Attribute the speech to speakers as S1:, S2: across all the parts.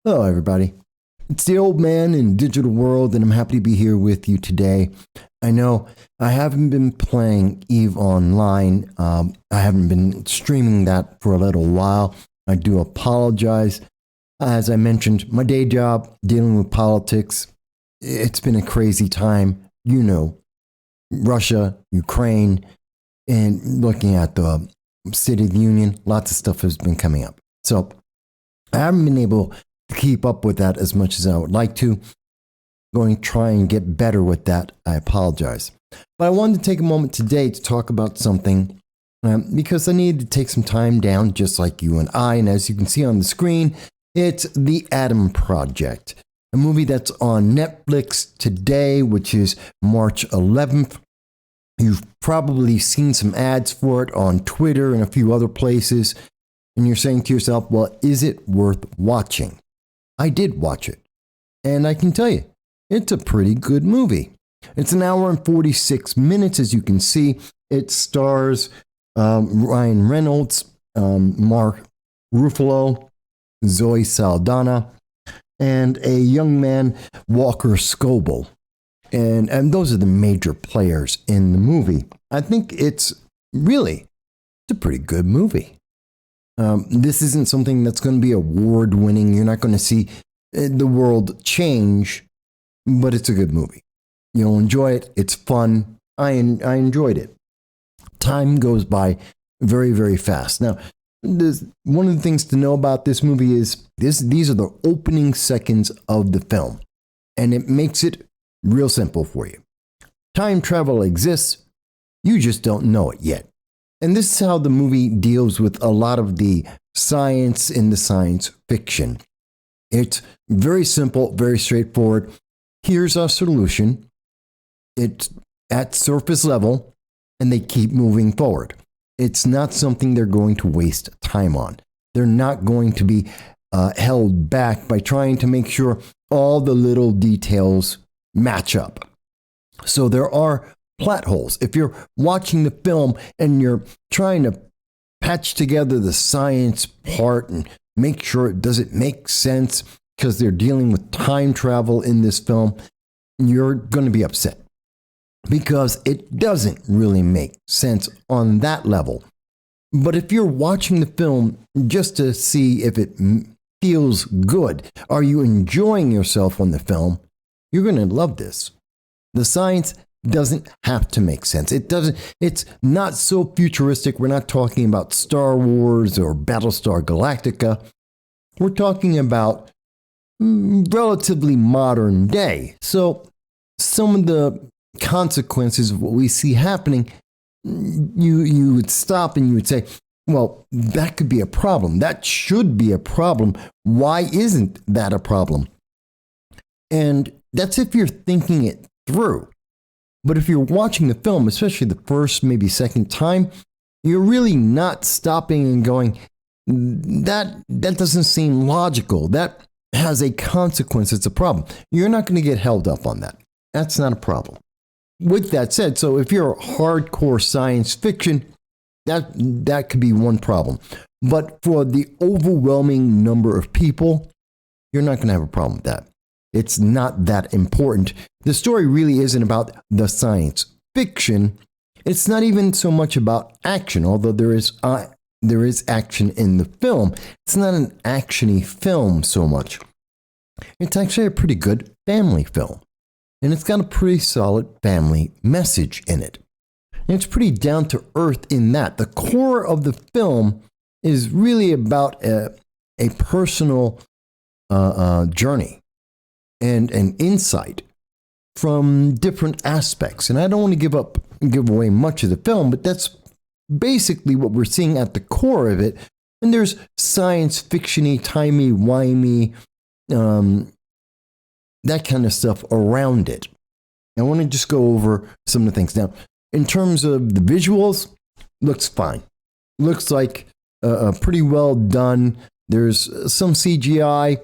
S1: Hello, everybody. It's the old man in digital world, and I'm happy to be here with you today. I know I haven't been playing EVE Online. I haven't been streaming that for a little while. I do apologize. As I mentioned, my day job, dealing with politics, it's been a crazy time. You know, Russia, Ukraine, and looking at the State of the Union, lots of stuff has been coming up. So I haven't been able to keep up with that as much as I would like to. Going to try and get better with that. I apologize. But I wanted to take a moment today to talk about something because I needed to take some time down, just like you and I. And as you can see on the screen, it's The Adam Project, a movie that's on Netflix today, which is March 11th. You've probably seen some ads for it on Twitter and a few other places. And you're saying to yourself, well, is it worth watching? I did watch it. And I can tell you, it's a pretty good movie. It's an hour and 46 minutes, as you can see. It stars Ryan Reynolds, Mark Ruffalo, Zoey Saldana, and a young man, Walker Scobell. And those are the major players in the movie. I think it's a pretty good movie. This isn't something that's going to be award-winning. You're not going to see the world change, but it's a good movie. You'll enjoy it. It's fun. I enjoyed it. Time goes by very, very fast. Now, one of the things to know about this movie is these are the opening seconds of the film, and it makes it real simple for you. Time travel exists. You just don't know it yet. And this is how the movie deals with a lot of the science in the science fiction. It's very simple, very straightforward. Here's our solution. It's at surface level, and they keep moving forward. It's not something they're going to waste time on. They're not going to be held back by trying to make sure all the little details match up. So there are plot holes. If you're watching the film and you're trying to patch together the science part and make sure does it make sense because they're dealing with time travel in this film, you're going to be upset because it doesn't really make sense on that level. But if you're watching the film just to see if it feels good, are you enjoying yourself on the film, you're going to love this. The science doesn't have to make sense. It's not so futuristic. We're not talking about Star Wars or Battlestar Galactica. We're talking about relatively modern day. So some of the consequences of what we see happening, you would stop and you would say, well, that could be a problem. That should be a problem. Why isn't that a problem? And that's if you're thinking it through. But if you're watching the film, especially the first, maybe second time, you're really not stopping and going, that doesn't seem logical. That has a consequence. It's a problem. You're not going to get held up on that. That's not a problem. With that said, so if you're hardcore science fiction, that could be one problem. But for the overwhelming number of people, you're not going to have a problem with that. It's not that important. The story really isn't about the science fiction. It's not even so much about action, although there is action in the film. It's not an action-y film so much. It's actually a pretty good family film. And it's got a pretty solid family message in it. And it's pretty down to earth in that. The core of the film is really about a personal journey and an insight from different aspects. And I don't want to give away much of the film, but that's basically what we're seeing at the core of it. And there's science fiction-y, timey-wimey, that kind of stuff around it. I want to just go over some of the things. Now, in terms of the visuals, looks fine. Looks like pretty well done. There's some CGI,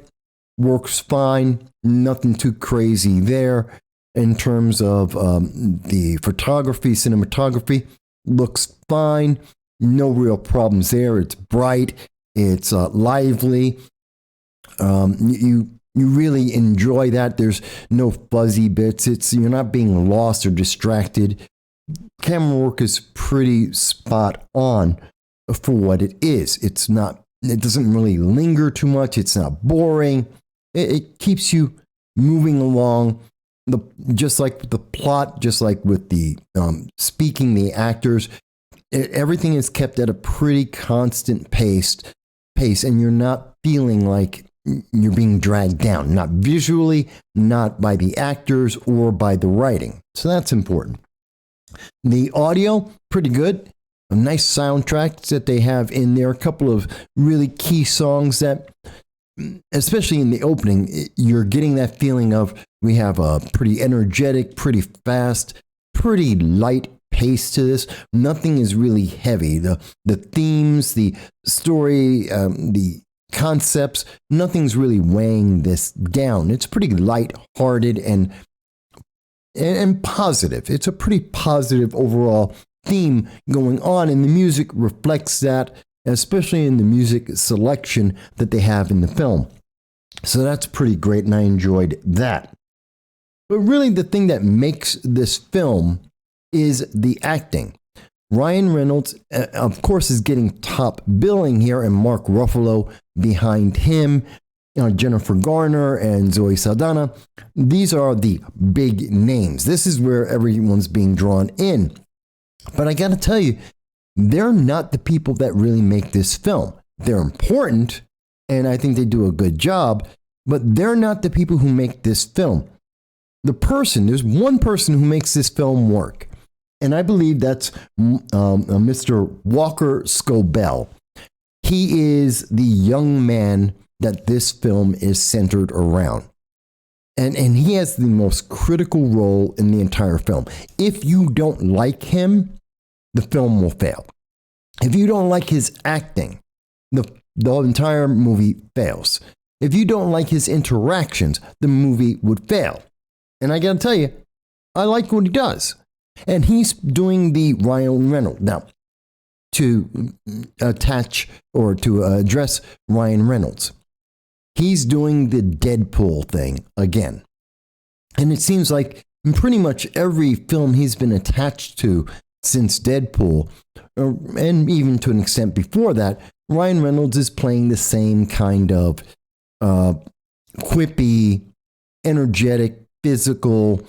S1: works fine. Nothing too crazy there. In terms of the photography, cinematography, looks fine. No real problems there. It's bright. It's lively. You really enjoy that. There's no fuzzy bits. You're not being lost or distracted. Camera work is pretty spot on for what it is. It doesn't really linger too much. It's not boring. It keeps you moving along. Just like the plot, just like with the speaking, the actors, everything is kept at a pretty constant pace, and you're not feeling like you're being dragged down, not visually, not by the actors or by the writing. So that's important. The audio, pretty good. A nice soundtrack that they have in there. A couple of really key songs that, especially in the opening, you're getting that feeling of we have a pretty energetic, pretty fast, pretty light pace to this. Nothing is really heavy. The themes, the story, the concepts, nothing's really weighing this down. It's pretty light-hearted and positive. It's a pretty positive overall theme going on, and the music reflects that, especially in the music selection that they have in the film. So that's pretty great, and I enjoyed that. But really, the thing that makes this film is the acting. Ryan Reynolds, of course, is getting top billing here, and Mark Ruffalo behind him, Jennifer Garner and Zoey Saldana. These are the big names. This is where everyone's being drawn in. But I got to tell you, they're not the people that really make this film. They're important, and I think they do a good job, but they're not the people who make this film. There's one person who makes this film work, and I believe that's Mr. Walker Scobell. He is the young man that this film is centered around. And he has the most critical role in the entire film. If you don't like him, the film will fail. If you don't like his acting, the entire movie fails. If you don't like his interactions, the movie would fail. And I gotta tell you, I like what he does. And he's doing the Ryan Reynolds. Now, to attach or to address Ryan Reynolds, he's doing the Deadpool thing again. And it seems like in pretty much every film he's been attached to since Deadpool, and even to an extent before that, Ryan Reynolds is playing the same kind of quippy, energetic, physical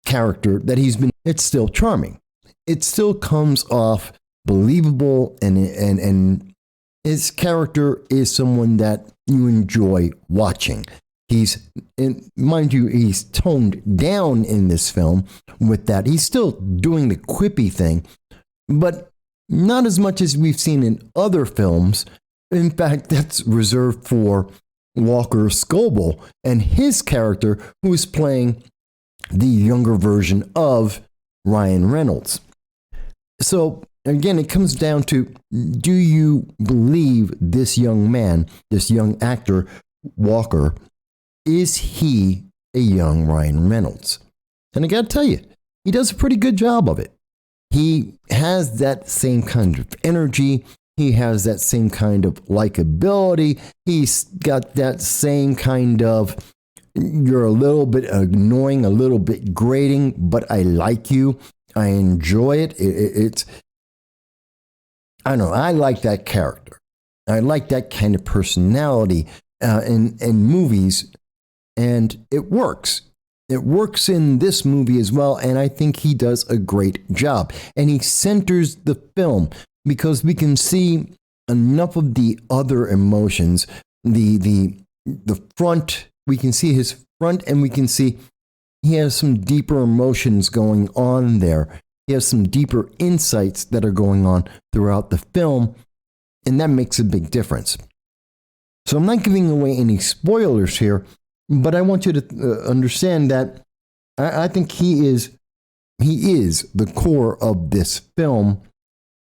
S1: character that he's been. It's still charming. It still comes off believable, and his character is someone that you enjoy watching. Mind you, he's toned down in this film with that. He's still doing the quippy thing, but not as much as we've seen in other films. In fact, that's reserved for Walker Scobell and his character, who is playing the younger version of Ryan Reynolds. So again, it comes down to, do you believe this young man, this young actor, Walker, is he a young Ryan Reynolds? And I got to tell you, he does a pretty good job of it. He has that same kind of energy. He has that same kind of likability. He's got that same kind of, you're a little bit annoying, a little bit grating, but I like you. I enjoy it. I don't know. I like that character. I like that kind of personality in movies, and it works. It works in this movie as well, and I think he does a great job. And he centers the film because we can see enough of the other emotions, the front. We can see his front, and we can see he has some deeper emotions going on there. He has some deeper insights that are going on throughout the film, and that makes a big difference. So I'm not giving away any spoilers here, but I want you to understand that I think he is the core of this film,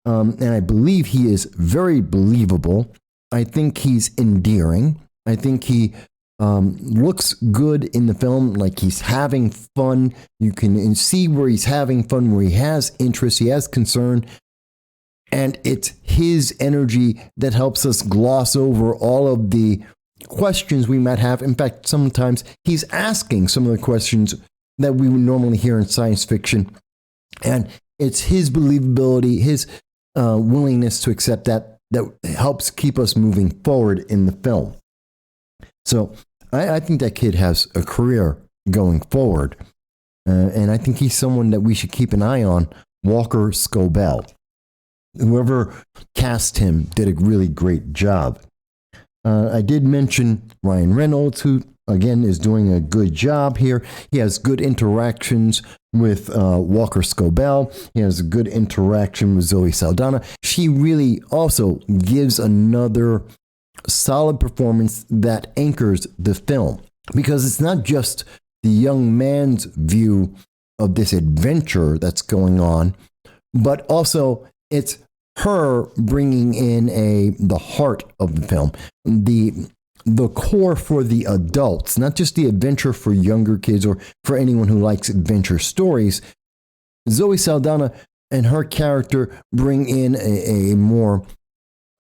S1: and I believe he is very believable. I think he's endearing. I think he looks good in the film, like he's having fun. You can see where he's having fun, where he has interest, he has concern, and it's his energy that helps us gloss over all of the questions we might have. In fact, sometimes he's asking some of the questions that we would normally hear in science fiction. And it's his believability, his willingness to accept that helps keep us moving forward in the film. So I think that kid has a career going forward. And I think he's someone that we should keep an eye on, Walker Scobell. Whoever cast him did a really great job. I did mention Ryan Reynolds, who, again, is doing a good job here. He has good interactions with Walker Scobell. He has a good interaction with Zoey Saldana. She really also gives another solid performance that anchors the film, because it's not just the young man's view of this adventure that's going on, but also it's her bringing in the heart of the film, the core for the adults, not just the adventure for younger kids or for anyone who likes adventure stories. Zoey Saldana and her character bring in a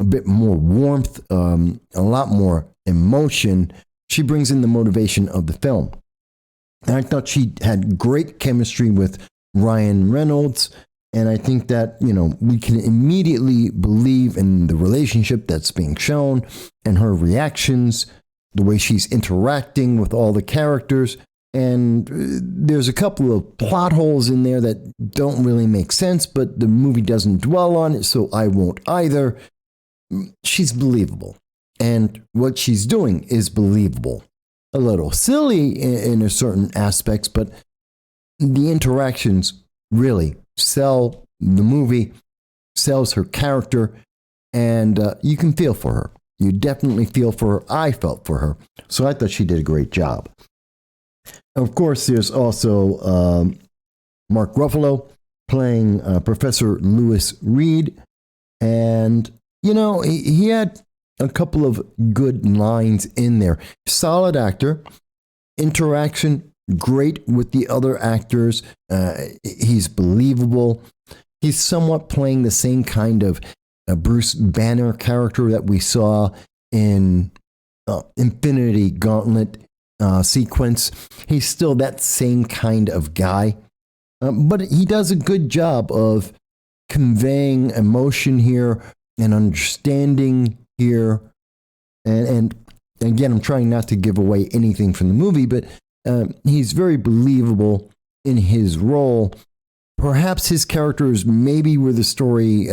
S1: bit more warmth, a lot more emotion. She brings in the motivation of the film. And I thought she had great chemistry with Ryan Reynolds. And I think that, we can immediately believe in the relationship that's being shown and her reactions, the way she's interacting with all the characters. And there's a couple of plot holes in there that don't really make sense, but the movie doesn't dwell on it, so I won't either. She's believable. And what she's doing is believable. A little silly in a certain aspects, but the interactions really sell the movie, sells her character, and you can feel for her. You definitely feel for her. I felt for her. So I thought she did a great job. Of course, there's also Mark Ruffalo playing Professor Lewis Reed. And, he had a couple of good lines in there. Solid actor, interaction great with the other actors. He's believable. He's somewhat playing the same kind of Bruce Banner character that we saw in Infinity Gauntlet sequence. He's still that same kind of guy. But he does a good job of conveying emotion here and understanding here. And again, I'm trying not to give away anything from the movie, but he's very believable in his role. Perhaps his character is maybe where the story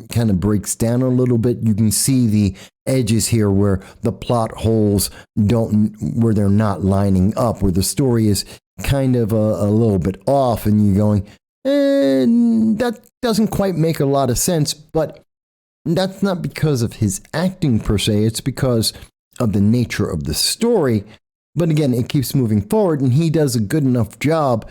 S1: kind of breaks down a little bit. You can see the edges here where the plot holes where they're not lining up, where the story is kind of a little bit off, and you're going, that doesn't quite make a lot of sense. But that's not because of his acting per se. It's because of the nature of the story. But again, it keeps moving forward, and he does a good enough job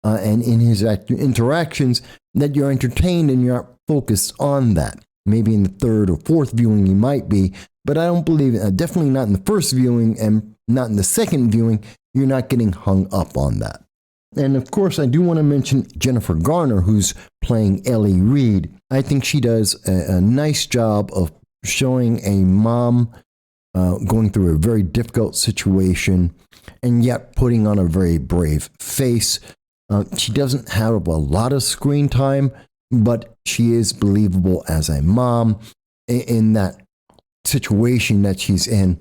S1: and in his interactions that you're entertained and you're not focused on that. Maybe in the third or fourth viewing you might be, but I don't believe it. Definitely not in the first viewing and not in the second viewing. You're not getting hung up on that. And of course, I do want to mention Jennifer Garner, who's playing Ellie Reed. I think she does a nice job of showing a mom going through a very difficult situation and yet putting on a very brave face. She doesn't have a lot of screen time, but she is believable as a mom in that situation that she's in.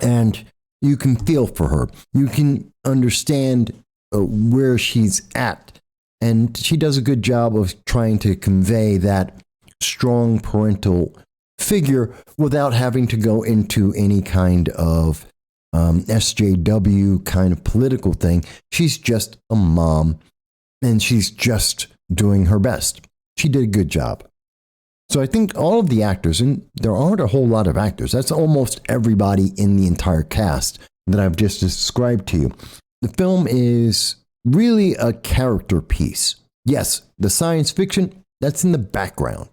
S1: And you can feel for her. You can understand where she's at. And she does a good job of trying to convey that strong parental figure without having to go into any kind of SJW kind of political thing. She's just a mom, and she's just doing her best. She did a good job. So I think all of the actors, and there aren't a whole lot of actors, that's almost everybody in the entire cast that I've just described to you. The film is really a character piece. Yes, the science fiction, that's in the background.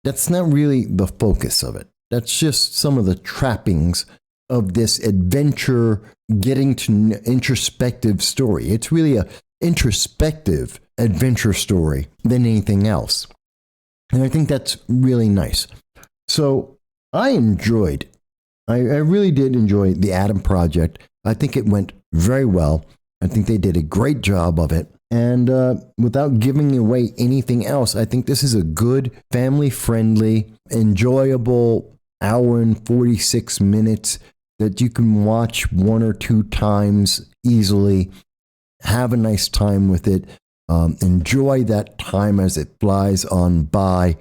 S1: That's not really the focus of it. That's just some of the trappings of this adventure, getting to introspective story. It's really a introspective adventure story than anything else. And I think that's really nice. So I enjoyed I really did enjoy the Adam Project. I think it went very well. I think they did a great job of it. And without giving away anything else, I think this is a good, family friendly, enjoyable hour and 46 minutes that you can watch one or two times easily. Have a nice time with it. Enjoy that time as it flies on by.